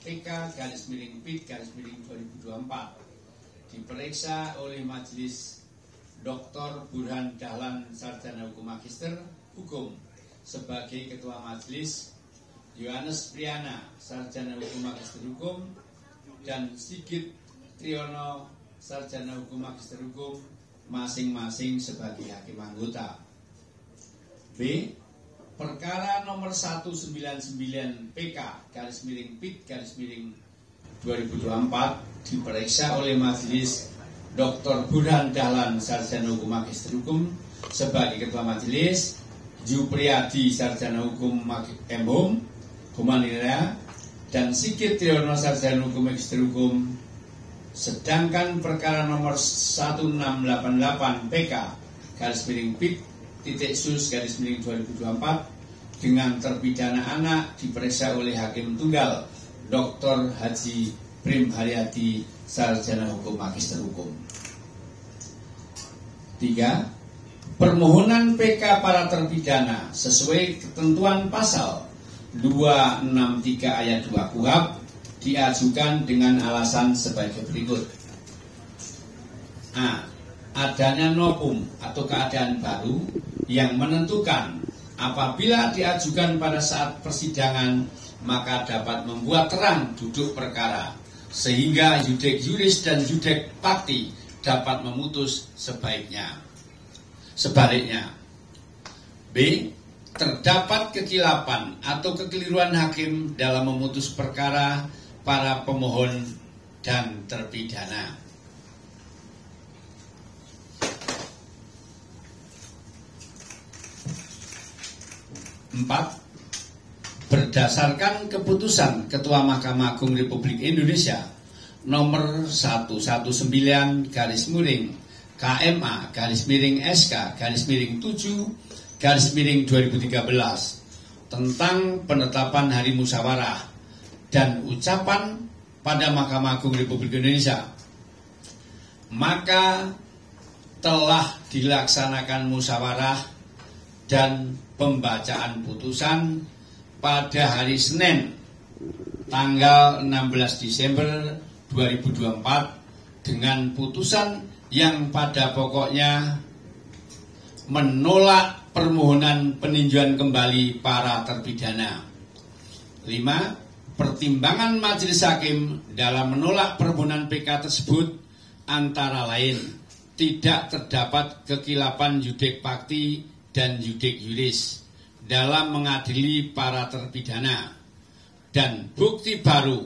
PK/PIT/2024 diperiksa oleh Majelis Dr. Burhan Dahlan, Sarjana Hukum Magister Hukum sebagai Ketua Majelis, Yohanes Priana, Sarjana Hukum Magister Hukum, dan Sigit Triyono, Sarjana Hukum Magister Hukum, masing-masing sebagai hakim anggota. B. Perkara nomor 199 PK/PIT/2024 diperiksa oleh Majelis Dr. Burhan Dahlan, Sarjana Hukum Magister Hukum sebagai Ketua Majelis, Jupriyadi, Sarjana Hukum M.Hum Humanira, dan Sigit Triyono, Sarjana Hukum Magister Hukum. Sedangkan perkara nomor 1688 PK/PIT/sus/2024 dengan terpidana anak diperiksa oleh Hakim Tunggal Dr. Haji Prim Haryadi, Sarjana Hukum Magister Hukum. 3. Permohonan PK para terpidana sesuai ketentuan pasal 263 ayat 2 KUHP diajukan dengan alasan sebagai berikut. A. Adanya novum atau keadaan baru yang menentukan apabila diajukan pada saat persidangan maka dapat membuat terang duduk perkara sehingga yudek juris dan yudek fakti dapat memutus sebaliknya. B. Terdapat kekilapan atau kekeliruan hakim dalam memutus perkara para pemohon dan terpidana. 4. Berdasarkan keputusan Ketua Mahkamah Agung Republik Indonesia nomor 119-KMA-SK-7-2013 tentang penetapan hari musyawarah dan ucapan pada Mahkamah Agung Republik Indonesia, maka telah dilaksanakan musyawarah dan pembacaan putusan pada hari Senin tanggal 16 Desember 2024 dengan putusan yang pada pokoknya menolak permohonan peninjauan kembali para terpidana. 5. Pertimbangan majelis hakim dalam menolak permohonan PK tersebut antara lain tidak terdapat kekilapan yudek fakti dan yudek juris dalam mengadili para terpidana, dan bukti baru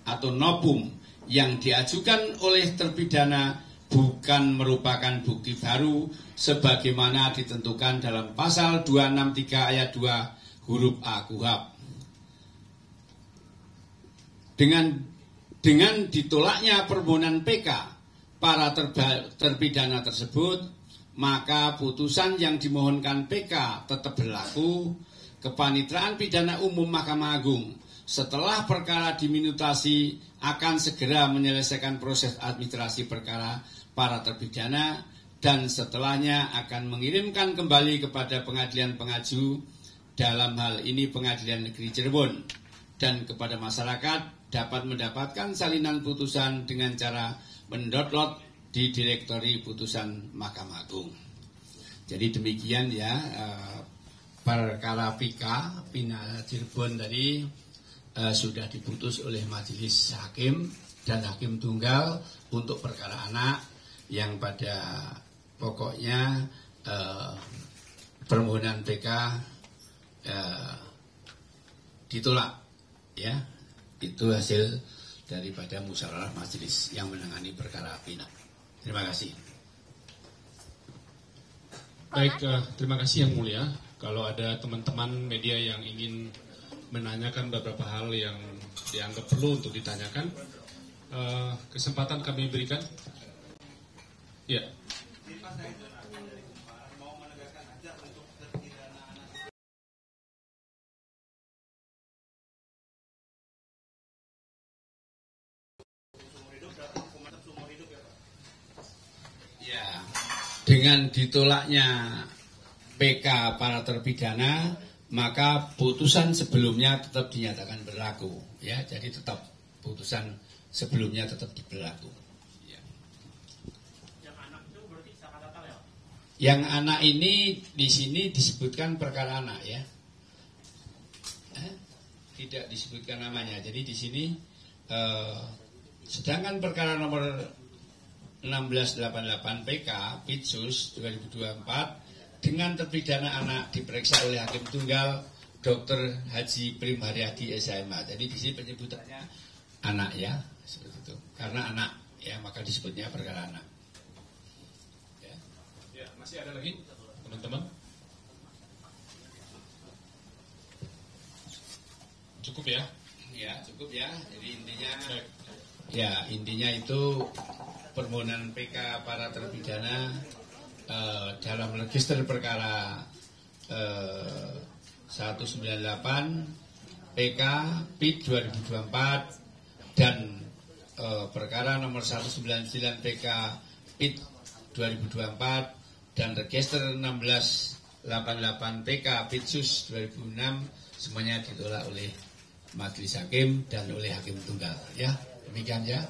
atau novum yang diajukan oleh terpidana bukan merupakan bukti baru sebagaimana ditentukan dalam pasal 263 ayat 2 huruf A KUHP. Dengan ditolaknya permohonan PK para terpidana tersebut, maka putusan yang dimohonkan PK tetap berlaku. Kepanitraan Pidana Umum Mahkamah Agung setelah perkara diminutasi akan segera menyelesaikan proses administrasi perkara para terpidana dan setelahnya akan mengirimkan kembali kepada pengadilan pengaju, dalam hal ini Pengadilan Negeri Cirebon, dan kepada masyarakat dapat mendapatkan salinan putusan dengan cara mendownload di direktori putusan Mahkamah Agung. Jadi demikian ya perkara PK Pina Cirebon tadi sudah diputus oleh majelis hakim dan hakim tunggal untuk perkara anak yang pada pokoknya permohonan PK ditolak ya. Itu hasil daripada musyawarah majelis yang menangani perkara Pina. Terima kasih. Baik, terima kasih Yang Mulia. Kalau ada teman-teman media yang ingin menanyakan beberapa hal yang dianggap perlu untuk ditanyakan, kesempatan kami berikan. Ya. Dengan ditolaknya PK para terpidana, maka putusan sebelumnya tetap dinyatakan berlaku ya, jadi tetap putusan sebelumnya tetap berlaku. Ya. Yang anak itu berarti saka natal ya? Yang anak ini di sini disebutkan perkara anak ya. Tidak disebutkan namanya. Jadi di sini sedangkan perkara nomor 1688 PK Pitsus 2024 dengan terpidana anak diperiksa oleh hakim tunggal Dr. Haji Prim Haryadi SHMH. Jadi di sini penyebutannya anak ya, seperti itu. Karena anak ya, maka disebutnya perkara anak. Ya, ya masih ada lagi teman-teman? Cukup ya? Ya, cukup ya. Jadi intinya ya, intinya itu permohonan PK para terpidana dalam register perkara 198 PK PID 2024 dan perkara nomor 199 PK PID 2024 dan register 1688 PK Pitsus 2006 semuanya ditolak oleh Majelis Hakim dan oleh Hakim Tunggal ya. Demikian ya.